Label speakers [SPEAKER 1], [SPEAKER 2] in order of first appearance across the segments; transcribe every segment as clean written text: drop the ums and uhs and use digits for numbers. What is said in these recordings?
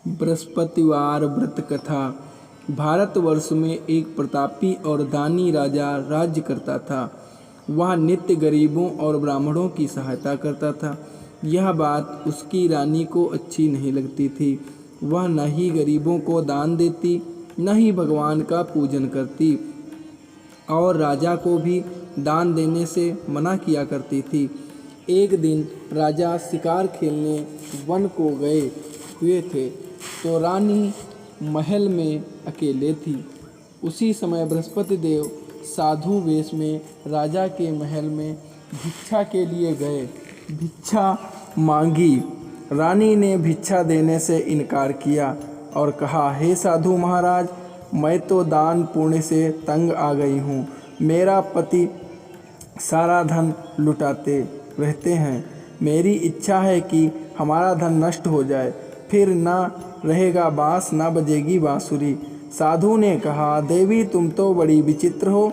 [SPEAKER 1] बृहस्पतिवार व्रत कथा। भारतवर्ष में एक प्रतापी और दानी राजा राज्य करता था। वह नित्य गरीबों और ब्राह्मणों की सहायता करता था। यह बात उसकी रानी को अच्छी नहीं लगती थी। वह न ही गरीबों को दान देती, न ही भगवान का पूजन करती, और राजा को भी दान देने से मना किया करती थी। एक दिन राजा शिकार खेलने वन को गए हुए थे, तो रानी महल में अकेले थी। उसी समय बृहस्पति देव साधु वेश में राजा के महल में भिक्षा के लिए गए। भिक्षा मांगी। रानी ने भिक्षा देने से इनकार किया और कहा, हे साधु महाराज, मैं तो दान पुण्य से तंग आ गई हूँ। मेरा पति सारा धन लुटाते रहते हैं। मेरी इच्छा है कि हमारा धन नष्ट हो जाए, फिर ना रहेगा बाँस, ना बजेगी बाँसुरी। साधु ने कहा, देवी तुम तो बड़ी विचित्र हो।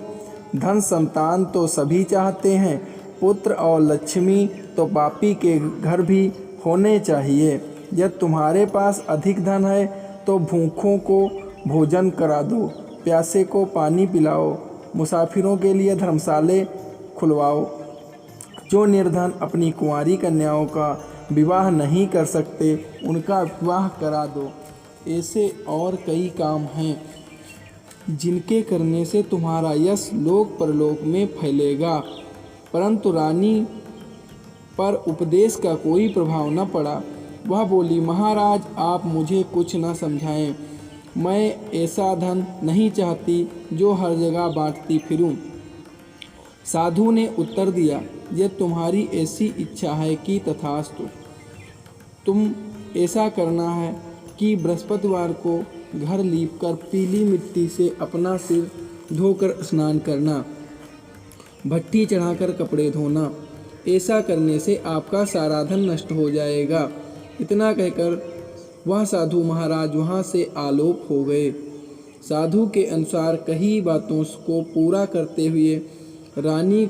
[SPEAKER 1] धन संतान तो सभी चाहते हैं, पुत्र और लक्ष्मी तो पापी के घर भी होने चाहिए। यदि तुम्हारे पास अधिक धन है तो भूखों को भोजन करा दो, प्यासे को पानी पिलाओ, मुसाफिरों के लिए धर्मशाले खुलवाओ। जो निर्धन अपनी कुंवारी कन्याओं का विवाह नहीं कर सकते, उनका विवाह करा दो। ऐसे और कई काम हैं जिनके करने से तुम्हारा यश लोक परलोक में फैलेगा। परंतु रानी पर उपदेश का कोई प्रभाव न पड़ा। वह बोली, महाराज आप मुझे कुछ न समझाएं। मैं ऐसा धन नहीं चाहती जो हर जगह बांटती फिरूं। साधु ने उत्तर दिया, यह तुम्हारी ऐसी इच्छा है कि तथास्तु। तुम ऐसा करना है कि बृहस्पतिवार को घर लीपकर पीली मिट्टी से अपना सिर धोकर स्नान करना, भट्ठी चढ़ाकर कपड़े धोना। ऐसा करने से आपका सारा धन नष्ट हो जाएगा। इतना कहकर वह साधु महाराज वहाँ से आलोप हो गए। साधु के अनुसार कई बातों को पूरा करते हुए रानी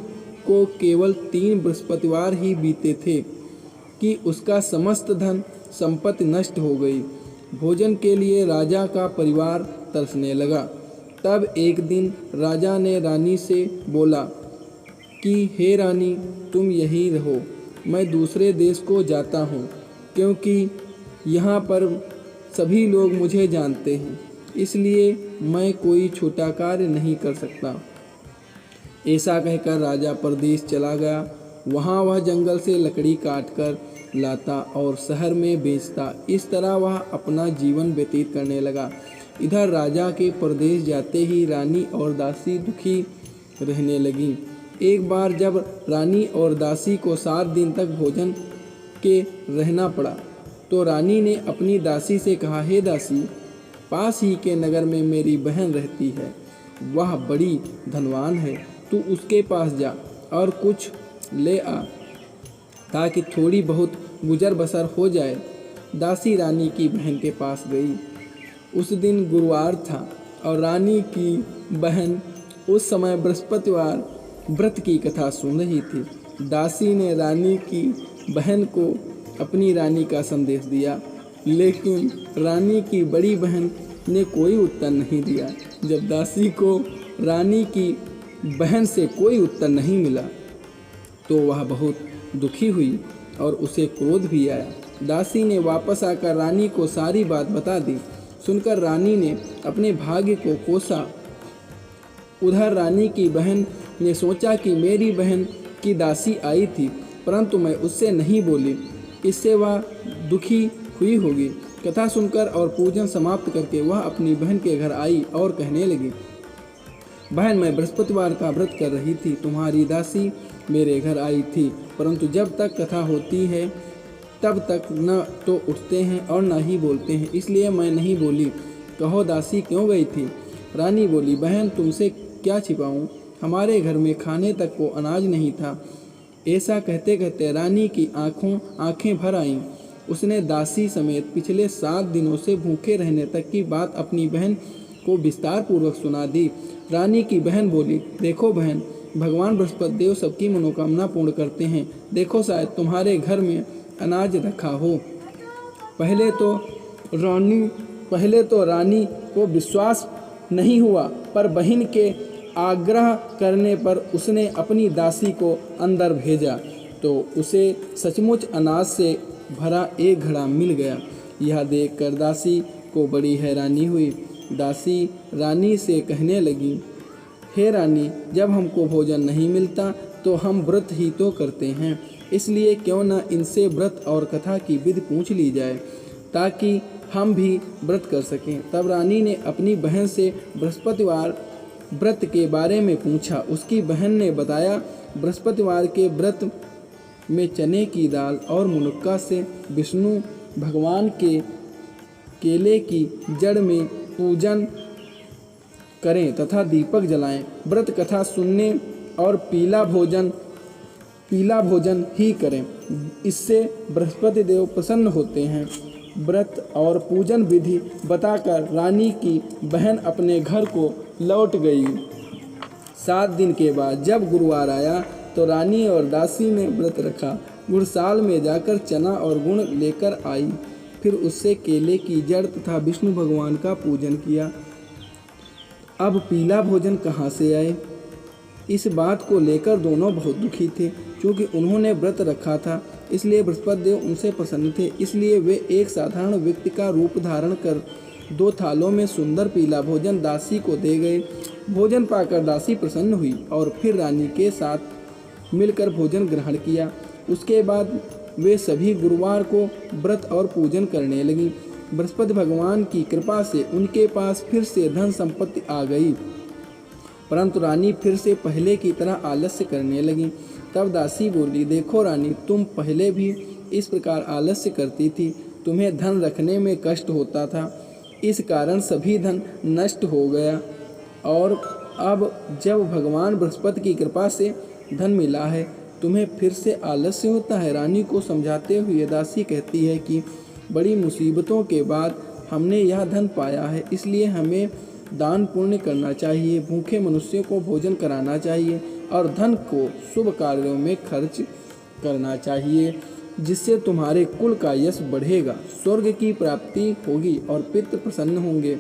[SPEAKER 1] को केवल 3 बृहस्पतिवार ही बीते थे कि उसका समस्त धन संपत्ति नष्ट हो गई। भोजन के लिए राजा का परिवार तरसने लगा। तब एक दिन राजा ने रानी से बोला कि हे रानी, तुम यहीं रहो, मैं दूसरे देश को जाता हूँ, क्योंकि यहाँ पर सभी लोग मुझे जानते हैं, इसलिए मैं कोई छोटा कार्य नहीं कर सकता। ऐसा कहकर राजा परदेश चला गया। वहाँ वह जंगल से लकड़ी काटकर लाता और शहर में बेचता। इस तरह वह अपना जीवन व्यतीत करने लगा। इधर राजा के परदेश जाते ही रानी और दासी दुखी रहने लगीं। एक बार जब रानी और दासी को 7 दिन तक भोजन के रहना पड़ा, तो रानी ने अपनी दासी से कहा, हे दासी, पास ही के नगर में मेरी बहन रहती है, वह बड़ी धनवान है, तू उसके पास जा और कुछ ले आ ताकि थोड़ी बहुत गुजर बसर हो जाए। दासी रानी की बहन के पास गई। उस दिन गुरुवार था और रानी की बहन उस समय बृहस्पतिवार व्रत की कथा सुन रही थी। दासी ने रानी की बहन को अपनी रानी का संदेश दिया, लेकिन रानी की बड़ी बहन ने कोई उत्तर नहीं दिया। जब दासी को रानी की बहन से कोई उत्तर नहीं मिला, तो वह बहुत दुखी हुई और उसे क्रोध भी आया। दासी ने वापस आकर रानी को सारी बात बता दी। सुनकर रानी ने अपने भाग्य को कोसा। उधर रानी की बहन ने सोचा कि मेरी बहन की दासी आई थी, परंतु मैं उससे नहीं बोली, इससे वह दुखी हुई होगी। कथा सुनकर और पूजन समाप्त करके वह अपनी बहन के घर आई और कहने लगी, बहन, मैं बृहस्पतिवार का व्रत कर रही थी, तुम्हारी दासी मेरे घर आई थी, परंतु जब तक कथा होती है तब तक न तो उठते हैं और न ही बोलते हैं, इसलिए मैं नहीं बोली। कहो दासी क्यों गई थी? रानी बोली, बहन तुमसे क्या छिपाऊं, हमारे घर में खाने तक को अनाज नहीं था। ऐसा कहते कहते रानी की आंखें भर आईं। उसने दासी समेत पिछले 7 दिनों से भूखे रहने तक की बात अपनी बहन को विस्तार पूर्वक सुना दी। रानी की बहन बोली, देखो बहन, भगवान बृहस्पति देव सबकी मनोकामना पूर्ण करते हैं। देखो शायद तुम्हारे घर में अनाज रखा हो। पहले तो पहले तो रानी को विश्वास नहीं हुआ, पर बहन के आग्रह करने पर उसने अपनी दासी को अंदर भेजा तो उसे सचमुच अनाज से भरा एक घड़ा मिल गया। यह देखकर दासी को बड़ी हैरानी हुई। दासी रानी से कहने लगी, हे रानी, जब हमको भोजन नहीं मिलता तो हम व्रत ही तो करते हैं, इसलिए क्यों न इनसे व्रत और कथा की विधि पूछ ली जाए ताकि हम भी व्रत कर सकें। तब रानी ने अपनी बहन से बृहस्पतिवार व्रत के बारे में पूछा। उसकी बहन ने बताया, बृहस्पतिवार के व्रत में चने की दाल और मुनक्का से विष्णु भगवान के केले की जड़ में पूजन करें तथा दीपक जलाएं। व्रत कथा सुनने और पीला भोजन ही करें, इससे बृहस्पति देव प्रसन्न होते हैं। व्रत और पूजन विधि बताकर रानी की बहन अपने घर को लौट गई। 7 दिन के बाद जब गुरुवार आया तो रानी और दासी ने व्रत रखा। गुड़साल में जाकर चना और गुड़ लेकर आई, फिर उससे केले की जड़ तथा विष्णु भगवान का पूजन किया। अब पीला भोजन कहाँ से आए? इस बात को लेकर दोनों बहुत दुखी थे। क्योंकि उन्होंने व्रत रखा था, इसलिए बृहस्पति देव उनसे प्रसन्न थे। इसलिए वे एक साधारण व्यक्ति का रूप धारण कर 2 थालों में सुंदर पीला भोजन दासी को दे गए। भोजन पाकर दासी प्रसन्न हुई और फिर रानी के साथ मिलकर भोजन ग्रहण किया। उसके बाद वे सभी गुरुवार को व्रत और पूजन करने लगी। बृहस्पति भगवान की कृपा से उनके पास फिर से धन संपत्ति आ गई, परंतु रानी फिर से पहले की तरह आलस्य करने लगी। तब दासी बोली, देखो रानी, तुम पहले भी इस प्रकार आलस्य करती थी, तुम्हें धन रखने में कष्ट होता था, इस कारण सभी धन नष्ट हो गया, और अब जब भगवान बृहस्पति की कृपा से धन मिला है, तुम्हें फिर से आलस्य होता है। रानी को समझाते हुए दासी कहती है कि बड़ी मुसीबतों के बाद हमने यह धन पाया है, इसलिए हमें दान पुण्य करना चाहिए, भूखे मनुष्यों को भोजन कराना चाहिए और धन को शुभ कार्यों में खर्च करना चाहिए, जिससे तुम्हारे कुल का यश बढ़ेगा, स्वर्ग की प्राप्ति होगी और पितृ प्रसन्न होंगे।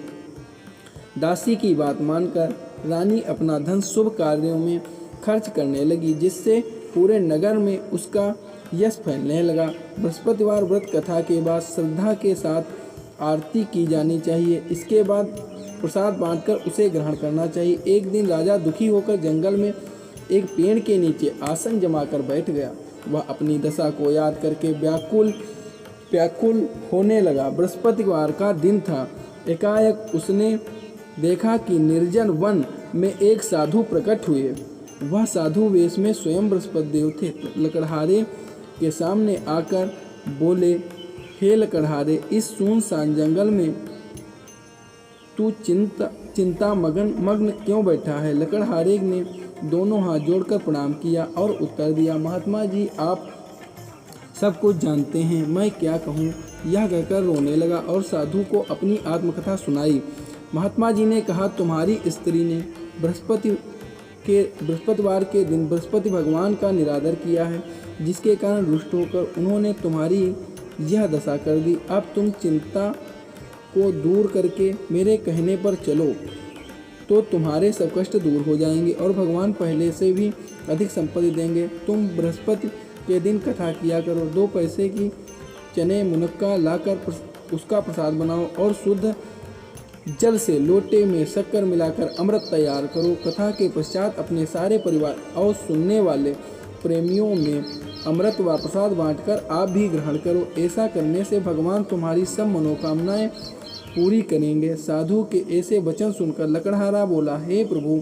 [SPEAKER 1] दासी की बात मानकर रानी अपना धन शुभ कार्यों में खर्च करने लगी, जिससे पूरे नगर में उसका यश फैलने लगा। बृहस्पतिवार व्रत कथा के बाद श्रद्धा के साथ आरती की जानी चाहिए। इसके बाद प्रसाद बांटकर उसे ग्रहण करना चाहिए। एक दिन राजा दुखी होकर जंगल में एक पेड़ के नीचे आसन जमाकर बैठ गया। वह अपनी दशा को याद करके व्याकुल होने लगा। बृहस्पतिवार का दिन था। एकाएक उसने देखा कि निर्जन वन में एक साधु प्रकट हुए। वह साधु वेश में स्वयं बृहस्पति देव थे। लकड़हारे के सामने आकर बोले, हे लकड़हारे, इस सुनसान जंगल में तू चिंता मग्न क्यों बैठा है? लकड़हारे ने दोनों हाथ जोड़कर प्रणाम किया और उत्तर दिया, महात्मा जी, आप सब कुछ जानते हैं, मैं क्या कहूँ। यह कहकर रोने लगा और साधु को अपनी आत्मकथा सुनाई। महात्मा जी ने कहा, तुम्हारी स्त्री ने बृहस्पतिवार के दिन बृहस्पति भगवान का निरादर किया है, जिसके कारण रुष्ट होकर उन्होंने तुम्हारी यह दशा कर दी। अब तुम चिंता को दूर करके मेरे कहने पर चलो तो तुम्हारे सब कष्ट दूर हो जाएंगे और भगवान पहले से भी अधिक संपत्ति देंगे। तुम बृहस्पति के दिन कथा किया करो, 2 पैसे की चने मुनक्का लाकर उसका प्रसाद बनाओ और शुद्ध जल से लोटे में शक्कर मिलाकर अमृत तैयार करो। कथा के पश्चात अपने सारे परिवार और सुनने वाले प्रेमियों में अमृत व प्रसाद बांटकर आप भी ग्रहण करो। ऐसा करने से भगवान तुम्हारी सब मनोकामनाएं पूरी करेंगे। साधु के ऐसे वचन सुनकर लकड़हारा बोला, हे प्रभु,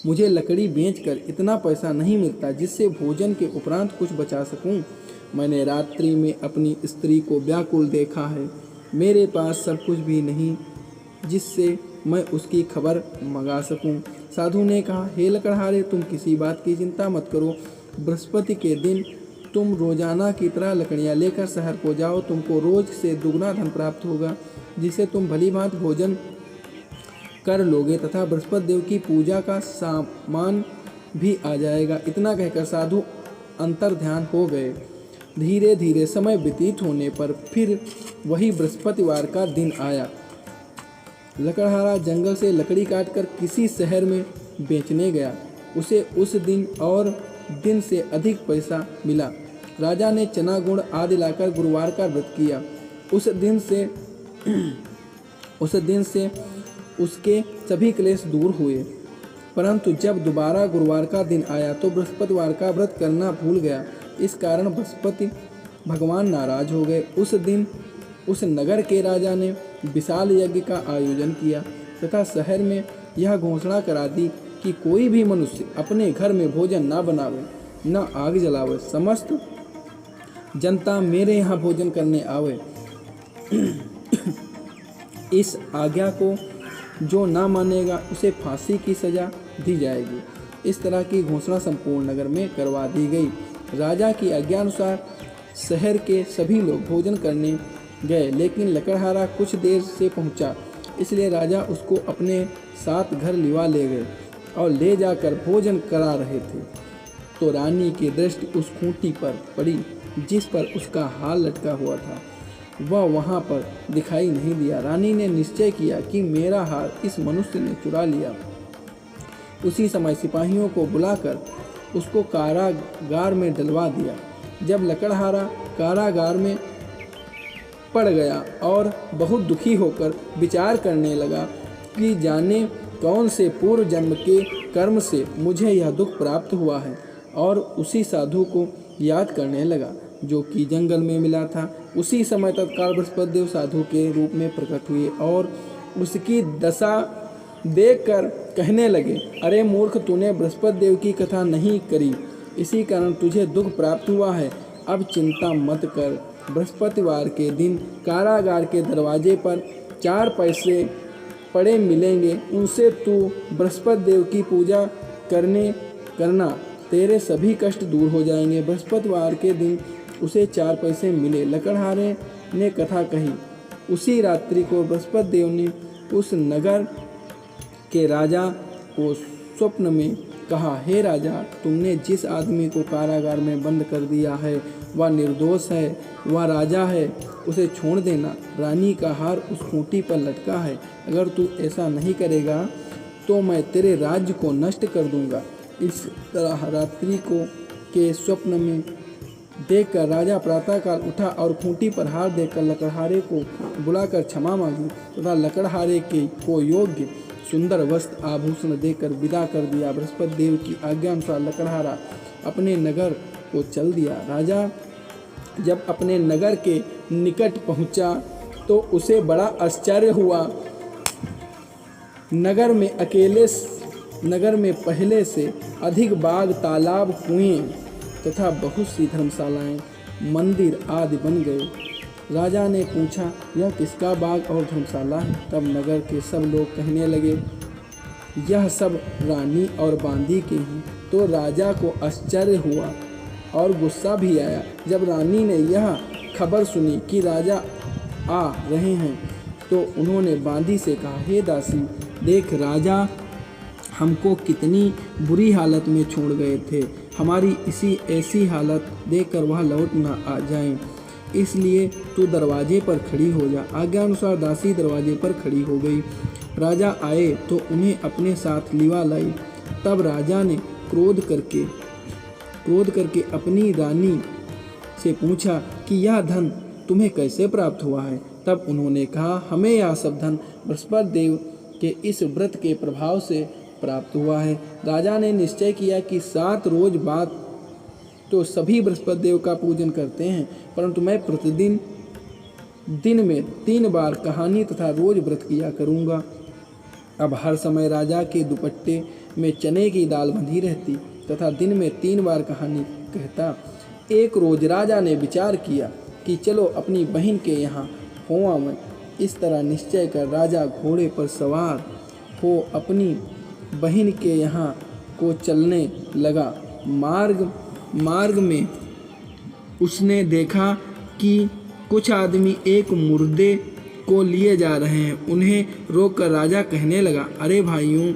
[SPEAKER 1] मुझे लकड़ी बेचकर इतना पैसा नहीं मिलता जिससे भोजन के उपरांत कुछ बचा सकूं। मैंने रात्रि में अपनी स्त्री को व्याकुल देखा है, मेरे पास सब कुछ भी नहीं जिससे मैं उसकी खबर मंगा सकूं। साधु ने कहा, हे लकड़हारे, तुम किसी बात की चिंता मत करो। बृहस्पति के दिन तुम रोजाना की तरह लकड़ियां लेकर शहर को जाओ, तुमको रोज से दुगना धन प्राप्त होगा, जिससे तुम भली भांत भोजन कर लोगे तथा बृहस्पति देव की पूजा का सामान भी आ जाएगा। इतना कहकर साधु अंतर ध्यान हो गए। धीरे धीरे समय व्यतीत होने पर फिर वही बृहस्पतिवार का दिन आया। लकड़हारा जंगल से लकड़ी काटकर किसी शहर में बेचने गया। उसे उस दिन और दिन से अधिक पैसा मिला। राजा ने चना गुड़ आदि लाकर गुरुवार का व्रत किया। उस दिन से उसके सभी क्लेश दूर हुए। परंतु जब दोबारा गुरुवार का दिन आया तो बृहस्पतिवार का व्रत करना भूल गया। इस कारण बृहस्पति भगवान नाराज हो गए। उस दिन उस नगर के राजा ने विशाल यज्ञ का आयोजन किया तथा शहर में यह घोषणा करा दी कि कोई भी मनुष्य अपने घर में भोजन न बनावे, न आग जलावे। समस्त जनता मेरे यहाँ भोजन करने आवे। इस आज्ञा को जो न मानेगा उसे फांसी की सजा दी जाएगी। इस तरह की घोषणा संपूर्ण नगर में करवा दी गई। राजा की आज्ञा अनुसार शहर के सभी लोग भोजन करने गए, लेकिन लकड़हारा कुछ देर से पहुंचा, इसलिए राजा उसको अपने साथ घर लिवा ले गए और ले जाकर भोजन करा रहे थे तो रानी की दृष्टि उस खूंटी पर पड़ी जिस पर उसका हार लटका हुआ था। वह वहाँ पर दिखाई नहीं दिया। रानी ने निश्चय किया कि मेरा हार इस मनुष्य ने चुरा लिया। उसी समय सिपाहियों को बुलाकर उसको कारागार में डलवा दिया। जब लकड़हारा कारागार में पड़ गया और बहुत दुखी होकर विचार करने लगा कि जाने कौन से पूर्व जन्म के कर्म से मुझे यह दुख प्राप्त हुआ है, और उसी साधु को याद करने लगा जो कि जंगल में मिला था। उसी समय तत्काल बृहस्पति देव साधु के रूप में प्रकट हुए और उसकी दशा देखकर कहने लगे, अरे मूर्ख, तूने बृहस्पति देव की कथा नहीं करी, इसी कारण तुझे दुख प्राप्त हुआ है। अब चिंता मत कर। बृहस्पतिवार के दिन कारागार के दरवाजे पर 4 पैसे पड़े मिलेंगे, उनसे तू बृहस्पति देव की पूजा करना, तेरे सभी कष्ट दूर हो जाएंगे। बृहस्पतिवार के दिन उसे 4 पैसे मिले। लकड़हारे ने कथा कही। उसी रात्रि को बृहस्पति देव ने उस नगर के राजा को स्वप्न में कहा, हे राजा, तुमने जिस आदमी को कारागार में बंद कर दिया है वह निर्दोष है, वह राजा है, उसे छोड़ देना। रानी का हार उस खूंटी पर लटका है। अगर तू ऐसा नहीं करेगा तो मैं तेरे राज्य को नष्ट कर दूंगा। इस तरह रात्रि को के स्वप्न में देखकर राजा प्रातःकाल उठा और खूंटी पर हार देखकर लकड़हारे को बुलाकर क्षमा मांगी तथा लकड़हारे को योग्य सुंदर वस्त्र आभूषण देकर विदा कर दिया। बृहस्पति देव की आज्ञा अनुसार लकड़हारा अपने नगर को चल दिया। राजा जब अपने नगर के निकट पहुंचा तो उसे बड़ा आश्चर्य हुआ। नगर में पहले से अधिक बाग, तालाब, कुएं तथा बहुत सी धर्मशालाएं, मंदिर आदि बन गए। राजा ने पूछा, यह किसका बाग और धर्मशाला है? तब नगर के सब लोग कहने लगे, यह सब रानी और बांदी के हैं। तो राजा को आश्चर्य हुआ और गुस्सा भी आया। जब रानी ने यह खबर सुनी कि राजा आ रहे हैं तो उन्होंने बांदी से कहा, हे दासी, देख, राजा हमको कितनी बुरी हालत में छोड़ गए थे। हमारी ऐसी हालत देखकर वह लौट न आ जाएं, इसलिए तू दरवाजे पर खड़ी हो जा। आज्ञा अनुसार दासी दरवाजे पर खड़ी हो गई। राजा आए तो उन्हें अपने साथ लिवा लाई। तब राजा ने क्रोध करके अपनी रानी से पूछा कि यह धन तुम्हें कैसे प्राप्त हुआ है? तब उन्होंने कहा, हमें यह सब धन बृहस्पति देव के इस व्रत के प्रभाव से प्राप्त हुआ है। राजा ने निश्चय किया कि 7 रोज बाद तो सभी बृहस्पति देव का पूजन करते हैं, परंतु मैं प्रतिदिन दिन में 3 बार कहानी तथा रोज व्रत किया करूँगा। अब हर समय राजा के दुपट्टे में चने की दाल बंधी रहती तथा दिन में 3 बार कहानी कहता। एक रोज राजा ने विचार किया कि चलो अपनी बहन के यहाँ हो आवें। इस तरह निश्चय कर राजा घोड़े पर सवार हो अपनी बहन के यहाँ को चलने लगा। मार्ग में उसने देखा कि कुछ आदमी एक मुर्दे को लिए जा रहे हैं। उन्हें रोककर राजा कहने लगा, अरे भाइयों,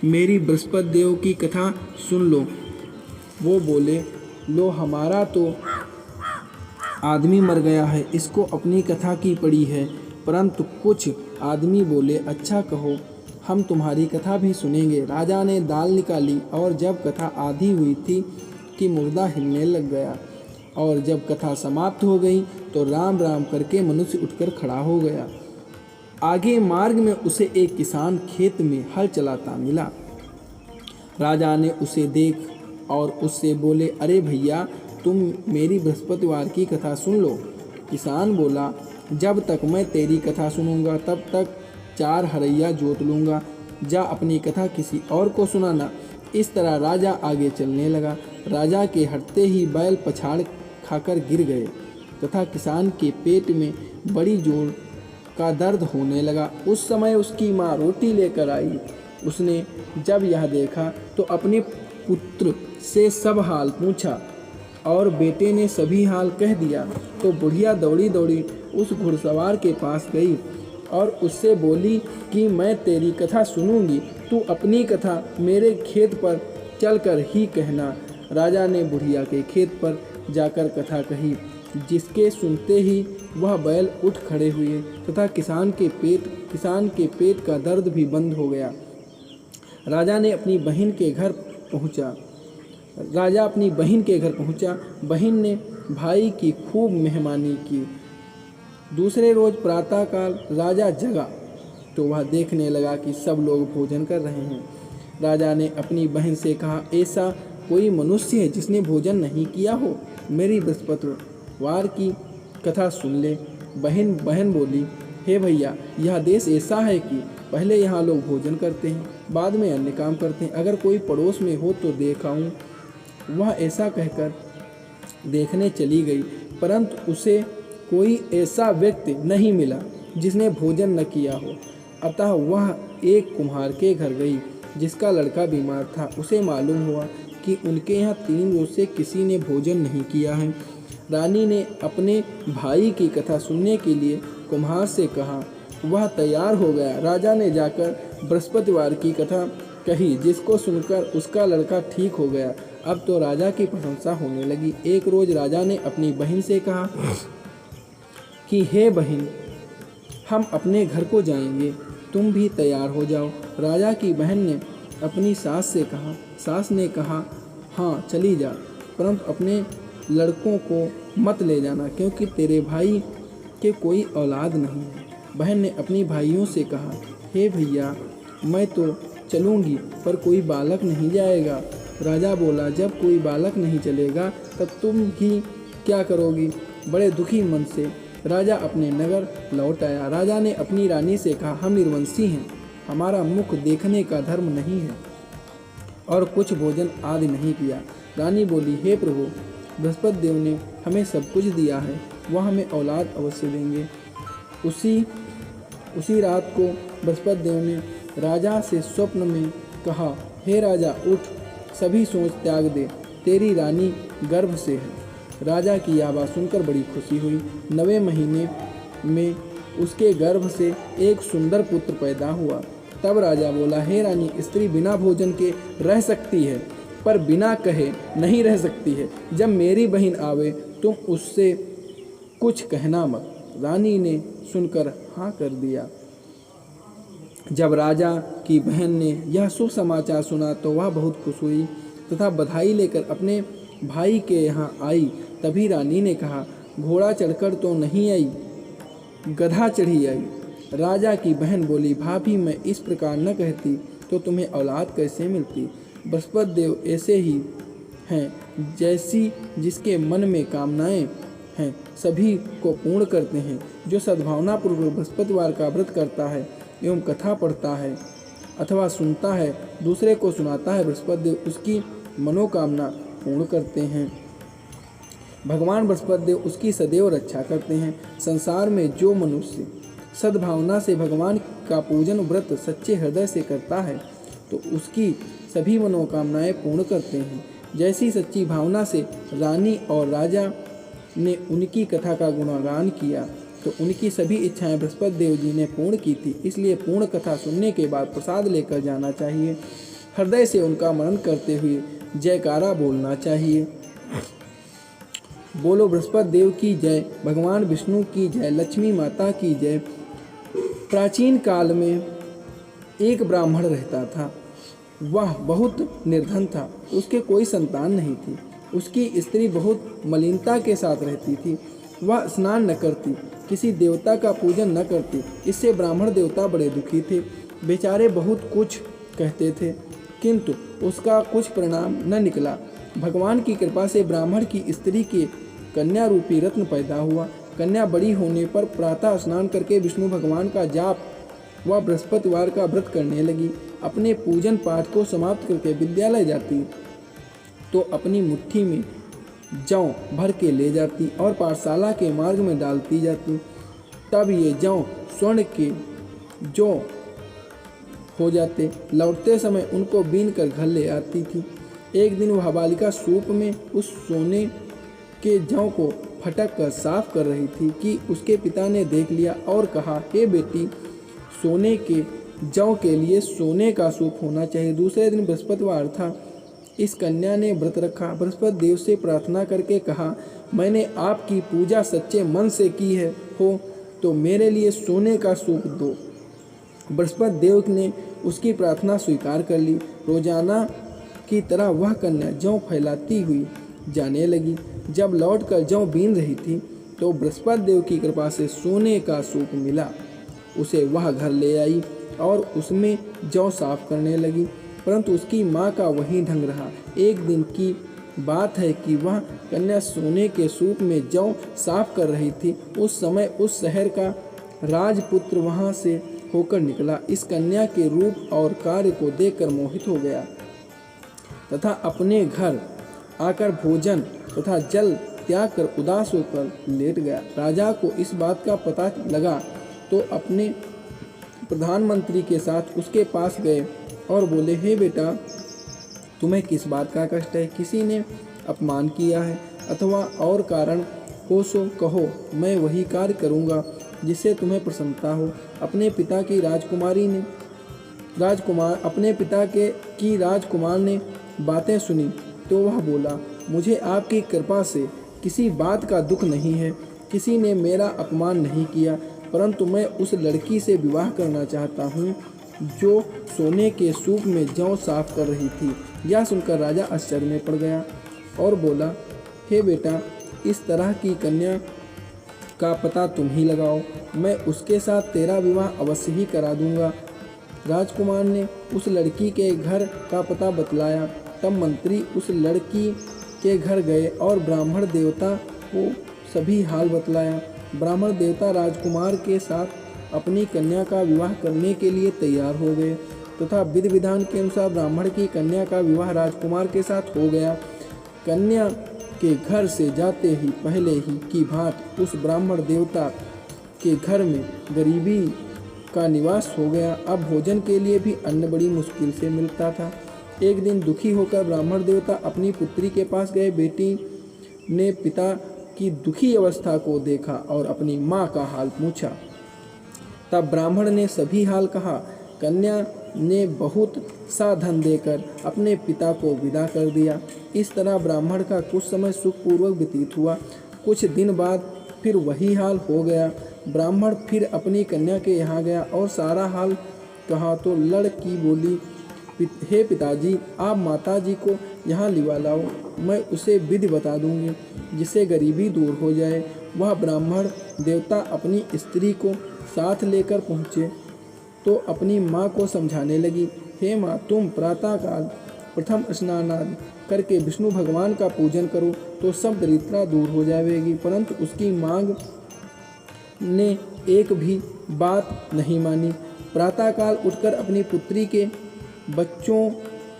[SPEAKER 1] मेरी बृहस्पति देव की कथा सुन लो। वो बोले, लो, हमारा तो आदमी मर गया है, इसको अपनी कथा की पड़ी है। परंतु कुछ आदमी बोले, अच्छा कहो, हम तुम्हारी कथा भी सुनेंगे। राजा ने दाल निकाली और जब कथा आधी हुई थी कि मुर्दा हिलने लग गया, और जब कथा समाप्त हो गई तो राम राम करके मनुष्य उठकर खड़ा हो गया। आगे मार्ग में उसे एक किसान खेत में हल चलाता मिला। राजा ने उसे देख और उससे बोले, अरे भैया, तुम मेरी बृहस्पतिवार की कथा सुन लो। किसान बोला, जब तक मैं तेरी कथा सुनूंगा तब तक 4 हरैया जोत लूँगा, जा अपनी कथा किसी और को सुनाना। इस तरह राजा आगे चलने लगा। राजा के हटते ही बैल पछाड़ खाकर गिर गए तथा किसान के पेट में बड़ी जोर का दर्द होने लगा। उस समय उसकी माँ रोटी लेकर आई। उसने जब यह देखा तो अपने पुत्र से सब हाल पूछा और बेटे ने सभी हाल कह दिया। तो बुढ़िया दौड़ी दौड़ी उस घुड़सवार के पास गई और उससे बोली कि मैं तेरी कथा सुनूंगी, तू अपनी कथा मेरे खेत पर चलकर ही कहना। राजा ने बुढ़िया के खेत पर जाकर कथा कही, जिसके सुनते ही वह बैल उठ खड़े हुए तथा किसान के पेट का दर्द भी बंद हो गया। राजा अपनी बहन के घर पहुंचा। बहन ने भाई की खूब मेहमानी की। दूसरे रोज प्रातःकाल राजा जगा तो वह देखने लगा कि सब लोग भोजन कर रहे हैं। राजा ने अपनी बहन से कहा, ऐसा कोई मनुष्य है जिसने भोजन नहीं किया हो? मेरी बृहस्पतिवार की कथा सुन ले। बहन बोली, हे भैया, यह देश ऐसा है कि पहले यहाँ लोग भोजन करते हैं, बाद में अन्य काम करते हैं। अगर कोई पड़ोस में हो तो देखाऊं। वह ऐसा कहकर देखने चली गई, परंतु उसे कोई ऐसा व्यक्ति नहीं मिला जिसने भोजन न किया हो। अतः वह एक कुम्हार के घर गई जिसका लड़का बीमार था। उसे मालूम हुआ कि उनके यहाँ 3 रोज से किसी ने भोजन नहीं किया है। रानी ने अपने भाई की कथा सुनने के लिए कुम्हार से कहा। वह तैयार हो गया। राजा ने जाकर बृहस्पतिवार की कथा कही, जिसको सुनकर उसका लड़का ठीक हो गया। अब तो राजा की प्रशंसा होने लगी। एक रोज राजा ने अपनी बहन से कहा कि हे बहन, हम अपने घर को जाएंगे, तुम भी तैयार हो जाओ। राजा की बहन ने अपनी सास ने कहा, हाँ चली जा, परंतु अपने लड़कों को मत ले जाना, क्योंकि तेरे भाई के कोई औलाद नहीं है। बहन ने अपनी भाइयों से कहा, हे भैया, मैं तो चलूँगी पर कोई बालक नहीं जाएगा। राजा बोला, जब कोई बालक नहीं चलेगा तब तुम ही क्या करोगी? बड़े दुखी मन से राजा अपने नगर लौट आया। राजा ने अपनी रानी से कहा, हम निर्वंशी हैं, हमारा मुख देखने का धर्म नहीं है और कुछ भोजन आदि नहीं किया। रानी बोली, हे प्रभु, बृहस्पति देव ने हमें सब कुछ दिया है, वह हमें औलाद अवश्य देंगे। उसी रात को बृहस्पति देव ने राजा से स्वप्न में कहा, हे राजा, उठ, सभी सोच त्याग दे, तेरी रानी गर्भ से है। राजा की यह बात सुनकर बड़ी खुशी हुई। 9वें महीने में उसके गर्भ से एक सुंदर पुत्र पैदा हुआ। तब राजा बोला, हे रानी, स्त्री बिना भोजन के रह सकती है पर बिना कहे नहीं रह सकती है। जब मेरी बहन आवे तुम उससे कुछ कहना मत। रानी ने सुनकर हाँ कर दिया। जब राजा की बहन ने यह शुभ समाचार सुना तो वह बहुत खुश हुई तथा बधाई लेकर अपने भाई के यहाँ आई। तभी रानी ने कहा, घोड़ा चढ़कर तो नहीं आई, गधा चढ़ी आई। राजा की बहन बोली, भाभी, मैं इस प्रकार न कहती तो तुम्हें औलाद कैसे मिलती? बृहस्पति देव ऐसे ही हैं, जैसी जिसके मन में कामनाएं हैं सभी को पूर्ण करते हैं। जो सद्भावनापूर्वक बृहस्पतिवार का व्रत करता है एवं कथा पढ़ता है अथवा सुनता है, दूसरे को सुनाता है, बृहस्पति देव उसकी मनोकामना पूर्ण करते हैं। भगवान बृहस्पति देव उसकी सदैव रक्षा करते हैं। संसार में जो मनुष्य सद्भावना से भगवान का पूजन व्रत सच्चे हृदय से करता है तो उसकी सभी मनोकामनाएं पूर्ण करते हैं। जैसी सच्ची भावना से रानी और राजा ने उनकी कथा का गुणगान किया तो उनकी सभी इच्छाएं बृहस्पति देव जी ने पूर्ण की थी। इसलिए पूर्ण कथा सुनने के बाद प्रसाद लेकर जाना चाहिए। हृदय से उनका मनन करते हुए जयकारा बोलना चाहिए। बोलो बृहस्पति देव की जय, भगवान विष्णु की जय, लक्ष्मी माता की जय। प्राचीन काल में एक ब्राह्मण रहता था। वह बहुत निर्धन था, उसके कोई संतान नहीं थी। उसकी स्त्री बहुत मलिनता के साथ रहती थी। वह स्नान न करती, किसी देवता का पूजन न करती। इससे ब्राह्मण देवता बड़े दुखी थे। बेचारे बहुत कुछ कहते थे, किंतु उसका कुछ परिणाम न निकला। भगवान की कृपा से ब्राह्मण की स्त्री के कन्या रूपी रत्न पैदा हुआ। कन्या बड़ी होने पर प्रातः स्नान करके विष्णु भगवान का जाप व बृहस्पतिवार का व्रत करने लगी। अपने पूजन पाठ को समाप्त करके विद्यालय जाती तो अपनी मुट्ठी में जौ भर के ले जाती और पाठशाला के मार्ग में डालती जाती। तब ये जौ स्वर्ण के जो हो जाते। लौटते समय उनको बीन कर घर ले आती थी। एक दिन वह बालिका सूप में उस सोने के जौ को फटक कर साफ कर रही थी कि उसके पिता ने देख लिया और कहा, हे बेटी, सोने के जौ के लिए सोने का सूप होना चाहिए। दूसरे दिन बृहस्पतिवार था। इस कन्या ने व्रत रखा। बृहस्पति देव से प्रार्थना करके कहा, मैंने आपकी पूजा सच्चे मन से की है हो तो मेरे लिए सोने का सूप दो। बृहस्पति देव ने उसकी प्रार्थना स्वीकार कर ली। रोजाना की तरह वह कन्या जौ फैलाती हुई जाने लगी। जब लौटकर जौ बीन रही थी तो बृहस्पति देव की कृपा से सोने का सूप मिला। उसे वह घर ले आई और उसमें जौ साफ करने लगी, परंतु उसकी माँ का वही ढंग रहा। एक दिन की बात है कि वह कन्या सोने के सूप में जौ साफ कर रही थी। उस समय उस शहर का राजपुत्र वहाँ से होकर निकला। इस कन्या के रूप और कार्य को देखकर मोहित हो गया तथा अपने घर आकर भोजन तथा जल त्याग कर उदास होकर लेट गया। राजा को इस बात का पता लगा तो अपने प्रधानमंत्री के साथ उसके पास गए और बोले, हे बेटा, तुम्हें किस बात का कष्ट है? किसी ने अपमान किया है अथवा और कारण हो सो कहो, मैं वही कार्य करूँगा जिससे तुम्हें प्रसन्नता हो। अपने पिता की राजकुमार ने बातें सुनी तो वह बोला, मुझे आपकी कृपा से किसी बात का दुख नहीं है। किसी ने मेरा अपमान नहीं किया, परंतु मैं उस लड़की से विवाह करना चाहता हूँ जो सोने के सूप में जौ साफ कर रही थी। यह सुनकर राजा आश्चर्य में पड़ गया और बोला, हे बेटा, इस तरह की कन्या का पता तुम ही लगाओ, मैं उसके साथ तेरा विवाह अवश्य ही करा दूंगा। राजकुमार ने उस लड़की के घर का पता बतलाया। तब मंत्री उस लड़की के घर गए और ब्राह्मण देवता को सभी हाल बतलाया। ब्राह्मण देवता राजकुमार के साथ अपनी कन्या का विवाह करने के लिए तैयार हो गए तथा विधि विधान के अनुसार ब्राह्मण की कन्या का विवाह राजकुमार के साथ हो गया। कन्या के घर से जाते ही पहले ही की भांति उस ब्राह्मण देवता के घर में गरीबी का निवास हो गया। अब भोजन के लिए भी अन्न बड़ी मुश्किल से मिलता था। एक दिन दुखी होकर ब्राह्मण देवता अपनी पुत्री के पास गए। बेटी ने पिता की दुखी अवस्था को देखा और अपनी माँ का हाल पूछा। तब ब्राह्मण ने सभी हाल कहा। कन्या ने बहुत सा धन देकर अपने पिता को विदा कर दिया। इस तरह ब्राह्मण का कुछ समय सुखपूर्वक व्यतीत हुआ। कुछ दिन बाद फिर वही हाल हो गया। ब्राह्मण फिर अपनी कन्या के यहाँ गया और सारा हाल कहा तो लड़की बोली, हे पिताजी, आप माताजी को यहाँ लिवा लाओ, मैं उसे विधि बता दूंगी जिससे गरीबी दूर हो जाए। वह ब्राह्मण देवता अपनी स्त्री को साथ लेकर पहुँचे तो अपनी माँ को समझाने लगी, हे माँ, तुम प्रातःकाल प्रथम स्नान आदि करके विष्णु भगवान का पूजन करो तो सब दरिद्रता दूर हो जाएगी। परंतु उसकी मांग ने एक भी बात नहीं मानी। प्रातःकाल उठकर अपनी पुत्री के बच्चों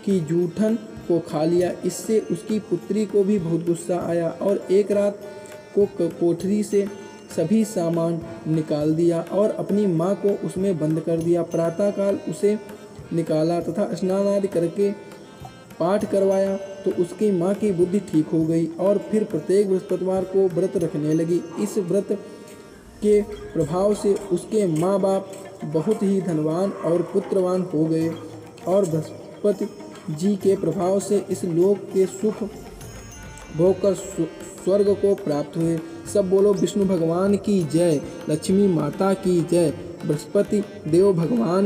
[SPEAKER 1] की जूठन को खा लिया। इससे उसकी पुत्री को भी बहुत गुस्सा आया और एक रात को कोठरी से सभी सामान निकाल दिया और अपनी माँ को उसमें बंद कर दिया। प्रातःकाल उसे निकाला तथा स्नान आदि करके पाठ करवाया तो उसकी माँ की बुद्धि ठीक हो गई और फिर प्रत्येक बृहस्पतिवार को व्रत रखने लगी। इस व्रत के प्रभाव से उसके माँ बाप बहुत ही धनवान और पुत्रवान हो गए और बृहस्पति जी के प्रभाव से इस लोक के सुख भोगकर स्वर्ग को प्राप्त हुए। सब बोलो विष्णु भगवान की जय, लक्ष्मी माता की जय, बृहस्पति देव भगवान